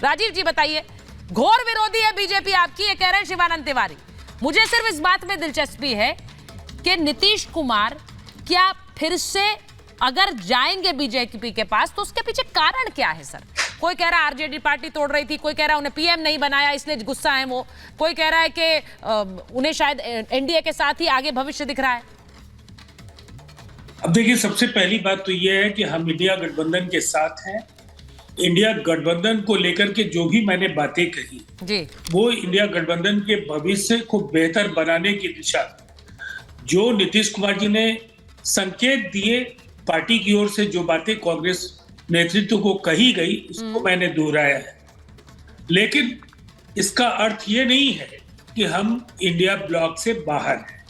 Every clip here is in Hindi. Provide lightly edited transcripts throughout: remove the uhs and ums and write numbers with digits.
राजीव जी बताइए, घोर विरोधी है बीजेपी आपकी, ये कह रहे हैं शिवानंद तिवारी। मुझे सिर्फ इस बात में दिलचस्पी है कि नीतीश कुमार क्या फिर से अगर जाएंगे बीजेपी के पास तो उसके पीछे कारण क्या है सर? कोई कह रहा है आरजेडी पार्टी तोड़ रही थी, कोई कह रहा है उन्हें पीएम नहीं बनाया इसलिए गुस्सा है वो, कोई कह रहा है कि उन्हें शायद एनडीए के साथ ही आगे भविष्य दिख रहा है। अब देखिए, सबसे पहली बात तो यह है कि हम इंडिया गठबंधन के साथ हैं। इंडिया गठबंधन को लेकर के जो भी मैंने बातें कही जी, वो इंडिया गठबंधन के भविष्य को बेहतर बनाने की दिशा, जो नीतीश कुमार जी ने संकेत दिए पार्टी की ओर से, जो बातें कांग्रेस नेतृत्व को कही गई उसको मैंने दोहराया है। लेकिन इसका अर्थ ये नहीं है कि हम इंडिया ब्लॉक से बाहर हैं।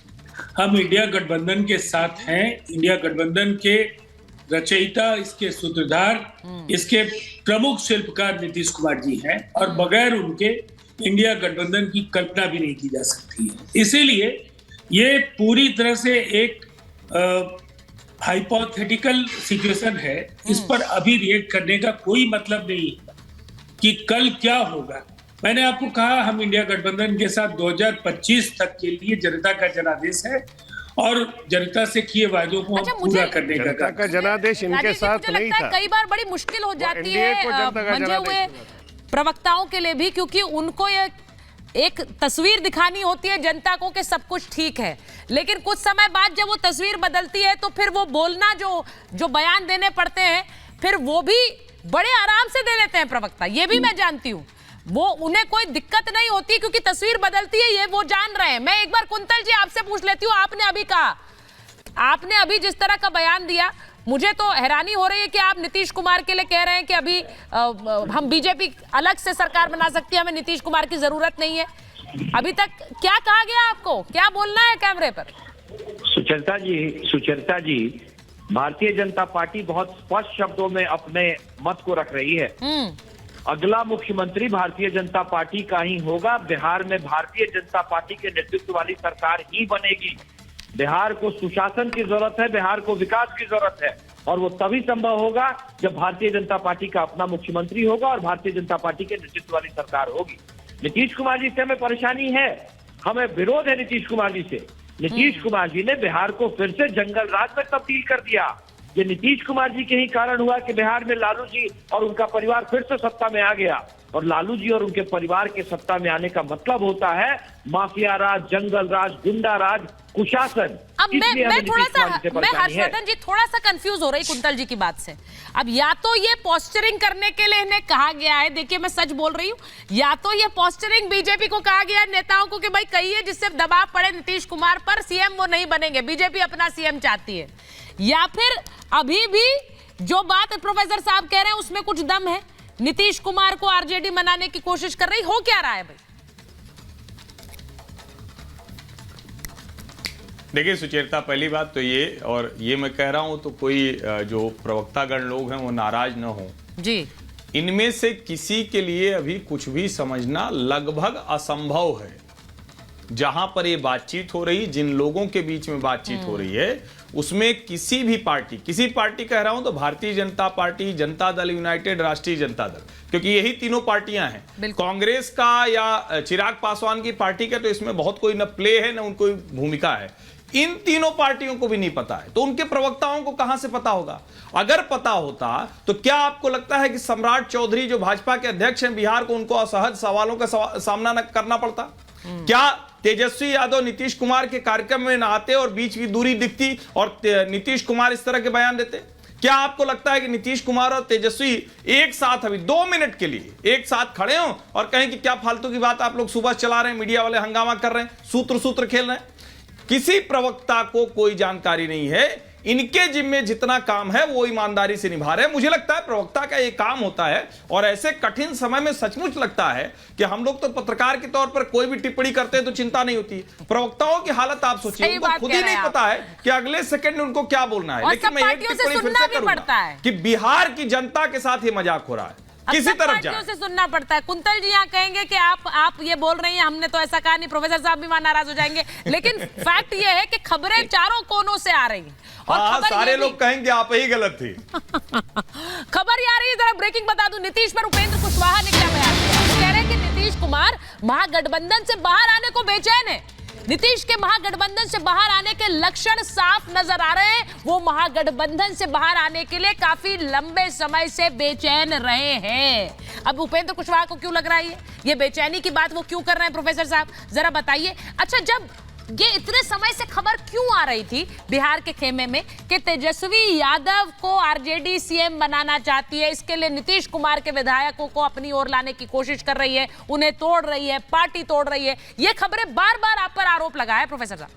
हम इंडिया गठबंधन के साथ हैं। इंडिया गठबंधन के रचयिता, इसके सूत्रधार, इसके प्रमुख शिल्पकार नीतीश कुमार जी हैं और बगैर उनके इंडिया गठबंधन की कल्पना भी नहीं की जा सकती है। इसीलिए ये पूरी तरह से एक हाइपोथेटिकल सिचुएशन है। इस पर अभी रिएक्ट करने का कोई मतलब नहीं है कि कल क्या होगा। मैंने आपको कहा हम इंडिया गठबंधन के साथ 2025 तक के लिए जनता का जनादेश है और जनता से किए वायदों को हम पूरा करने का जनादेश इनके साथ नहीं था। कई बार बड़ी मुश्किल हो जाती है मंजे हुए प्रवक्ताओं के लिए भी, क्योंकि उनको ये एक तस्वीर दिखानी होती है जनता को कि सब कुछ ठीक है, लेकिन कुछ समय बाद जब वो तस्वीर बदलती है तो फिर वो बोलना जो बयान देने पड़ते हैं फिर वो भी बड़े आराम से दे लेते हैं प्रवक्ता। ये भी मैं जानती हूँ, वो उन्हें कोई दिक्कत नहीं होती क्योंकि तस्वीर बदलती है, ये वो जान रहे हैं। मैं एक बार कुंतल जी आपसे पूछ लेती हूँ, आपने अभी कहा, आपने अभी जिस तरह का बयान दिया, मुझे तो हैरानी हो रही है कि आप नीतीश कुमार के लिए कह रहे हैं कि अभी हम बीजेपी अलग से सरकार बना सकती है, हमें नीतीश कुमार की जरूरत नहीं है। अभी तक क्या कहा गया आपको, क्या बोलना है कैमरे पर? सुचरिता जी, भारतीय जनता पार्टी बहुत स्पष्ट शब्दों में अपने मत को रख रही है। अगला मुख्यमंत्री भारतीय जनता पार्टी का ही होगा। बिहार में भारतीय जनता पार्टी के नेतृत्व वाली सरकार ही बनेगी। बिहार को सुशासन की जरूरत है, बिहार को विकास की जरूरत है, और वो तभी संभव होगा जब भारतीय जनता पार्टी का अपना मुख्यमंत्री होगा और भारतीय जनता पार्टी के नेतृत्व वाली सरकार होगी। नीतीश कुमार जी से हमें परेशानी है, हमें विरोध है नीतीश कुमार जी से। नीतीश कुमार जी ने बिहार को फिर से जंगल राज में तब्दील कर दिया। ये नीतीश कुमार जी के ही कारण हुआ कि बिहार में लालू जी और उनका परिवार फिर से सत्ता में आ गया। और लालू जी और उनके परिवार के सत्ता में आने का मतलब होता है माफिया राज, जंगल राज, गुंडा राज, कुशासन। अब मैं हर्षवर्धन जी थोड़ा सा कंफ्यूज हो रही कुंतल जी की बात से। अब या तो ये पोस्चरिंग करने के लिए इन्हें कहा गया है, देखिए मैं सच बोल रही हूँ, या तो ये पोस्चरिंग बीजेपी को कहा गया है नेताओं को कि भाई कहिए जिससे दबाव पड़े नीतीश कुमार पर, सीएम वो नहीं बनेंगे, बीजेपी अपना सीएम चाहती है, या फिर अभी भी जो बात प्रोफेसर साहब कह रहे हैं उसमें कुछ दम है, नीतीश कुमार को आरजेडी बनाने की कोशिश कर रही हो, क्या रहा है भाई? देखिए सुचेता, पहली बात तो ये, और ये मैं कह रहा हूं तो कोई जो प्रवक्तागण लोग हैं वो नाराज न हो जी, इनमें से किसी के लिए अभी कुछ भी समझना लगभग असंभव है। जहां पर ये बातचीत हो रही, जिन लोगों के बीच में बातचीत हो रही है, उसमें किसी भी पार्टी, किसी पार्टी कह रहा हूं तो भारतीय जनता पार्टी, जनता दल यूनाइटेड, राष्ट्रीय जनता दल, क्योंकि यही तीनों पार्टियां हैं। कांग्रेस का या चिराग पासवान की पार्टी का तो इसमें बहुत कोई न प्ले है न उनको भूमिका है। इन तीनों पार्टियों को भी नहीं पता है, तो उनके प्रवक्ताओं को कहां से पता होगा? अगर पता होता तो क्या आपको लगता है कि सम्राट चौधरी जो भाजपा के अध्यक्ष हैं बिहार को, उनको असहज सवालों का सामना न करना पड़ता? क्या तेजस्वी यादव नीतीश कुमार के कार्यक्रम में न आते और बीच की दूरी दिखती और नीतीश कुमार इस तरह के बयान देते? क्या आपको लगता है कि नीतीश कुमार और तेजस्वी एक साथ अभी 2 मिनट के लिए एक साथ खड़े हों और कहें कि क्या फालतू की बात आप लोग सुबह चला रहे हैं, मीडिया वाले हंगामा कर रहे हैं, सूत्र खेल रहे हैं? किसी प्रवक्ता को कोई जानकारी नहीं है। इनके जिम्मे जितना काम है वो ईमानदारी से निभा रहे हैं। मुझे लगता है प्रवक्ता का ये काम होता है, और ऐसे कठिन समय में सचमुच लगता है कि हम लोग तो पत्रकार के तौर पर कोई भी टिप्पणी करते हैं तो चिंता नहीं होती। प्रवक्ताओं की हालत आप सोचिए, उनको खुद ही नहीं पता है कि अगले सेकंड उनको क्या बोलना है। लेकिन मैं एक टिप्पणी फिर से करूंगा कि बिहार की जनता के साथ ये मजाक हो रहा है, किसी तरफ जाए से सुनना पड़ता है। कुंतल जी यहाँ कहेंगे कि आप ये बोल रही हैं, हमने तो ऐसा कहा नहीं, प्रोफेसर साहब भी वहां नाराज हो जाएंगे, लेकिन फैक्ट ये है कि खबरें चारों कोनों से आ रही हैं और सारे लोग कहेंगे आप ही गलत थी। खबर ये आ रही है, जरा ब्रेकिंग बता दूं, नीतीश पर उपेंद्र कुशवाहा ने क्या बयान कुमार महागठबंधन से बाहर आने को बेचैन है। नीतीश के महागठबंधन से बाहर आने के लक्षण साफ नजर आ रहे हैं। वो महागठबंधन से बाहर आने के लिए काफी लंबे समय से बेचैन रहे हैं। अब उपेंद्र कुशवाहा को क्यों लग रहा है ये बेचैनी की बात वो क्यों कर रहे हैं प्रोफेसर साहब, जरा बताइए। अच्छा, जब ये इतने समय से खबर क्यों आ रही थी बिहार के खेमे में कि तेजस्वी यादव को आरजेडी सीएम बनाना चाहती है, इसके लिए नीतीश कुमार के विधायकों को अपनी ओर लाने की कोशिश कर रही है, उन्हें तोड़ रही है, पार्टी तोड़ रही है, ये खबरें बार बार आप पर आरोप लगा है प्रोफेसर साहब।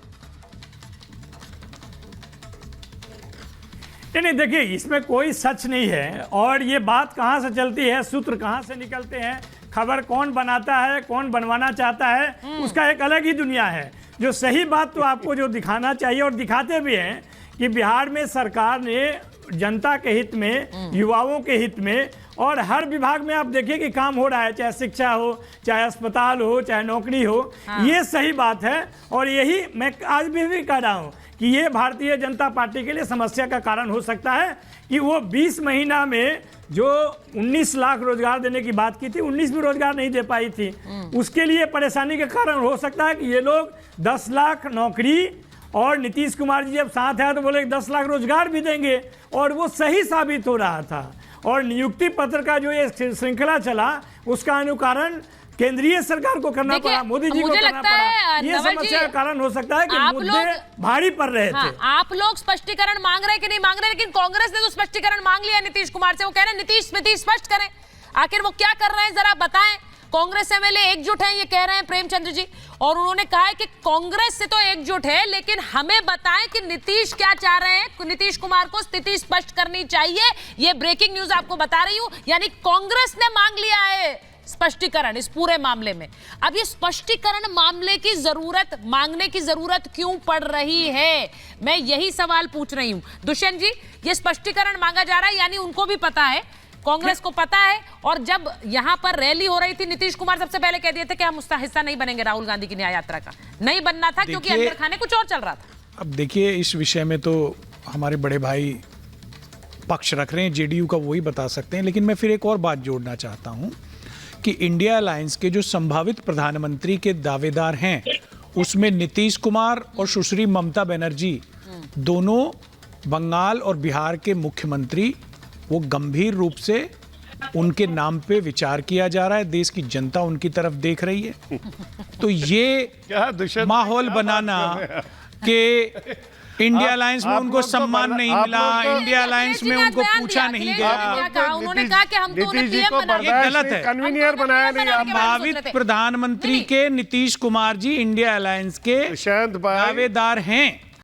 नहीं, देखिए इसमें कोई सच नहीं है। और ये बात कहाँ से चलती है, सूत्र कहाँ से निकलते हैं, खबर कौन बनाता है, कौन बनवाना चाहता है, उसका एक अलग ही दुनिया है। जो सही बात तो आपको जो दिखाना चाहिए और दिखाते भी हैं कि बिहार में सरकार ने जनता के हित में, युवाओं के हित में और हर विभाग में आप देखिए कि काम हो रहा है, चाहे शिक्षा हो, चाहे अस्पताल हो, चाहे नौकरी हो। ये सही बात है और यही मैं आज भी कह रहा हूँ कि ये भारतीय जनता पार्टी के लिए समस्या का कारण हो सकता है कि वो 20 महीना में जो 19 लाख रोजगार देने की बात की थी, 19 भी रोजगार नहीं दे पाई थी। उसके लिए परेशानी का कारण हो सकता है कि ये लोग 10 लाख नौकरी और नीतीश कुमार जी जब साथ आए तो बोले 10 लाख रोजगार भी देंगे और वो सही साबित हो रहा था। और नियुक्ति पत्र का जो ये श्रृंखला चला उसका अनुकरण केंद्रीय सरकार को करना पड़ा, मोदी जी को करना पड़ा। ये समस्या का कारण हो सकता है कि मुद्दे भारी पड़ रहे थे। आप लोग स्पष्टीकरण मांग रहे हैं कि नहीं मांग रहे, लेकिन कांग्रेस ने तो स्पष्टीकरण मांग लिया नीतीश कुमार से। वो कह रहे हैं नीतीश स्पष्ट करें आखिर वो क्या कर रहे हैं, जरा बताएं। कांग्रेस एमएलए एकजुट हैं, ये कह रहे हैं प्रेमचंद्र जी, और उन्होंने कहा है कि कांग्रेस से तो एकजुट है लेकिन हमें बताएं कि नीतीश क्या चाह रहे हैं। नीतीश कुमार को स्थिति स्पष्ट करनी चाहिए। ये ब्रेकिंग न्यूज आपको बता रही हूं, यानी कांग्रेस ने मांग लिया है स्पष्टीकरण इस पूरे मामले में। अब ये स्पष्टीकरण मामले की जरूरत, मांगने की जरूरत क्यों पड़ रही है, मैं यही सवाल पूछ रही हूं। दुष्यंत जी, ये स्पष्टीकरण मांगा जा रहा है यानी उनको भी पता है, कांग्रेस को पता है। और जब यहां पर रैली हो रही थी नीतीश कुमार सबसे पहले कह दिए थे कि हम उसका हिस्सा नहीं बनेंगे, राहुल गांधी की न्याय यात्रा का नहीं बनना था क्योंकि अंदर खाने कुछ और चल रहा था। अब देखिए इस विषय में तो हमारे बड़े भाई पक्ष रख रहे हैं, जेडीयू का वही बता सकते हैं। लेकिन मैं फिर एक और बात जोड़ना चाहता हूं कि इंडिया अलायंस के जो संभावित प्रधानमंत्री के दावेदार हैं उसमें नीतीश कुमार और सुश्री ममता बनर्जी दोनों बंगाल और बिहार के मुख्यमंत्री, वो गंभीर रूप से उनके नाम पे विचार किया जा रहा है। देश की जनता उनकी तरफ देख रही है। तो ये माहौल बनाना कि इंडिया अलायंस में उनको सम्मान नहीं मिला, इंडिया अलायंस में उनको पूछा नहीं गया, उन्होंने कहा कि हम तो उन्हें पीएम बना, ये गलत है। कन्वीनियर बनाया नहीं। संभावित प्रधानमंत्री के नीतीश कुमार जी इंडिया अलायंस के दावेदार हैं।